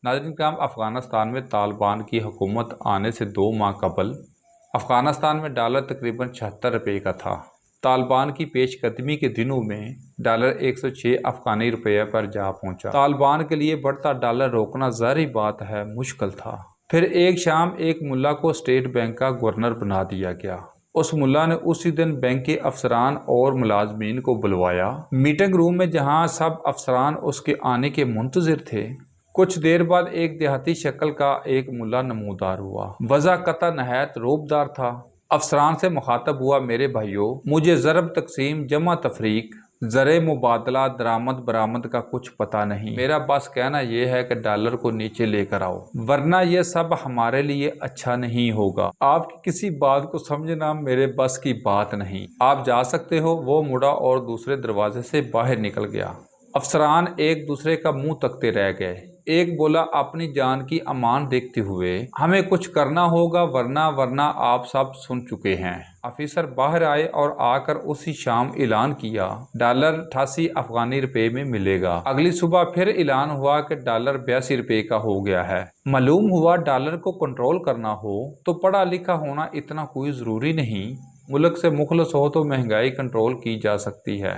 ناظرین کرام، افغانستان میں طالبان کی حکومت آنے سے 2 ماہ قبل افغانستان میں ڈالر تقریباً 76 روپے کا تھا۔ طالبان کی پیش قدمی کے دنوں میں ڈالر 106 افغانی روپے پر جا پہنچا۔ طالبان کے لیے بڑھتا ڈالر روکنا ظاہری بات ہے مشکل تھا۔ پھر ایک شام ایک ملا کو اسٹیٹ بینک کا گورنر بنا دیا گیا۔ اس ملا نے اسی دن بینک کے افسران اور ملازمین کو بلوایا میٹنگ روم میں، جہاں سب افسران اس کے آنے کے منتظر تھے۔ کچھ دیر بعد ایک دیہاتی شکل کا ایک ملا نمودار ہوا۔ وضع قطع نہایت رعبدار تھا۔ افسران سے مخاطب ہوا، میرے بھائیوں، مجھے ضرب تقسیم، جمع تفریق، زر مبادلہ، درآمد برآمد کا کچھ پتہ نہیں۔ میرا بس کہنا یہ ہے کہ ڈالر کو نیچے لے کر آؤ، ورنہ یہ سب ہمارے لیے اچھا نہیں ہوگا۔ آپ کی کسی بات کو سمجھنا میرے بس کی بات نہیں۔ آپ جا سکتے ہو۔ وہ مڑا اور دوسرے دروازے سے باہر نکل گیا۔ افسران ایک دوسرے کا منہ تکتے رہ گئے۔ ایک بولا اپنی جان کی امان دیکھتے ہوئے، ہمیں کچھ کرنا ہوگا، ورنہ آپ سب سن چکے ہیں۔ آفیسر باہر آئے اور آ کر اسی شام اعلان کیا، ڈالر 88 افغانی روپے میں ملے گا۔ اگلی صبح پھر اعلان ہوا کہ ڈالر 82 روپے کا ہو گیا ہے۔ معلوم ہوا ڈالر کو کنٹرول کرنا ہو تو پڑھا لکھا ہونا اتنا کوئی ضروری نہیں۔ ملک سے مخلص ہو تو مہنگائی کنٹرول کی جا سکتی ہے۔